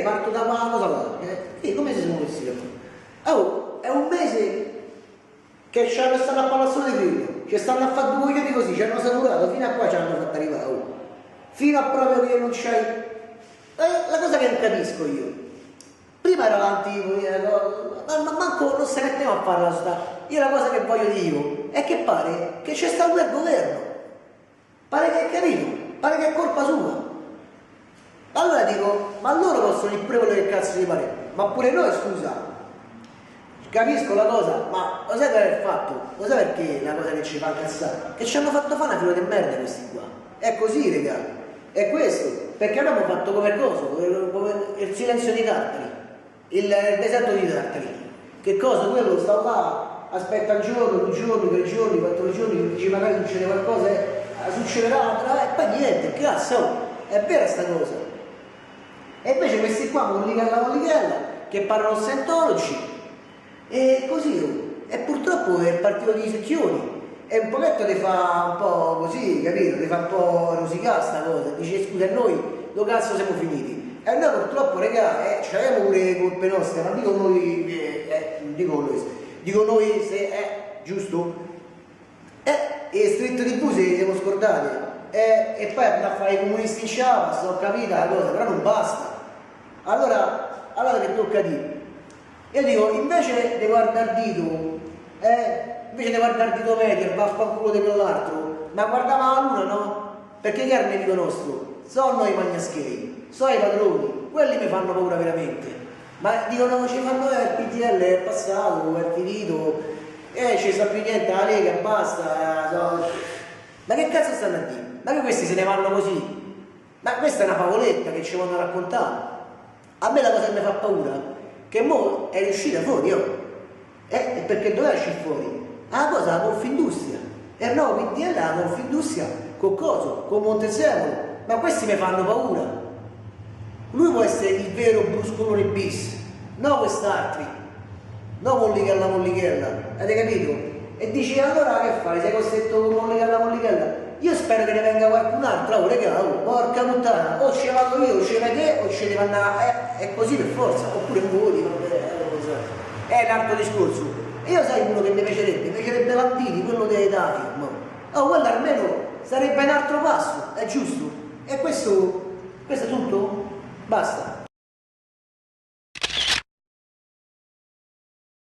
parto da qua, cosa vado? Come si sono messi da Oh, è un mese che stanno a Palazzo di Grillo, che stanno a fare 2 coglioni così, ci hanno salutato, fino a qua ci hanno fatto arrivare, oh. Fino a proprio che non c'hai... La cosa che non capisco io, prima era l'antico, ma manco non se metteva a fare la sta. Io la cosa che voglio dire è che pare che c'è stato il governo, pare che è capito, pare che è colpa sua. Allora dico, ma loro possono dire pure quello che cazzo gli pare, ma pure noi, scusa, capisco la cosa, ma lo sai qual è il fatto? Lo sai perché la cosa che ci fa cazzare? Che ci hanno fatto fare una fila di merda questi qua. È così, raga, è questo, perché abbiamo fatto come cosa? Come il silenzio di Tartari, il deserto di Tartari. Che cosa? Quello sta là, aspetta un giorno, 2 giorni, 3 giorni, 4 giorni, dice magari succede qualcosa, succederà, e poi niente, cazzo, è vera sta cosa. E invece questi qua, Mollichella, che parlano Scientology, e così, oh. E purtroppo è il partito di secchioni, e un pochetto ti fa un po' così, capito? Ti fa un po' rosicare sta cosa, dice scusa, noi dove cazzo siamo finiti? E noi purtroppo, regà, c'abbiamo pure colpe nostre, ma dico noi se è giusto? E Stretto di TV se siamo scordati. E poi andare a fare i comunisti in Chiapas, ho capito la cosa, però non basta. Allora che tocca dire? Io dico, invece di guardare il dito, invece di guardare il dito medio, va a fare culo di quell'altro, ma guardava la luna, no? Perché che è il nemico nostro? Sono noi i magnascheri, sono i padroni, quelli mi fanno paura veramente. Ma dicono, ci fanno il PTL, è passato, è finito, ci sa più niente, la Lega, basta. Ma che cazzo stanno a dire? Ma che questi se ne vanno così? Ma questa è una favoletta che ci vanno a raccontare. A me la cosa che mi fa paura è che mo è uscita fuori, oh. E perché dove esce fuori? La cosa, la Confindustria. E il nuovo PDL, la Confindustria, con coso, con Montezemolo. Ma questi mi fanno paura. Lui può essere il vero Bruscolone bis, no quest'altri. No Mollichella, avete capito? E dici, allora che fai? Sei costretto con Mollichella? Io spero che ne venga qualcun altro, oh regà, oh, porca puttana, o ce vado io, o ce vai te, o ce deve andare, è così per forza, oppure voti, è un altro discorso. E io sai uno che mi piacerebbe Landini, quello dei dati, oh, quello almeno sarebbe un altro passo, è giusto? E questo è tutto? Basta.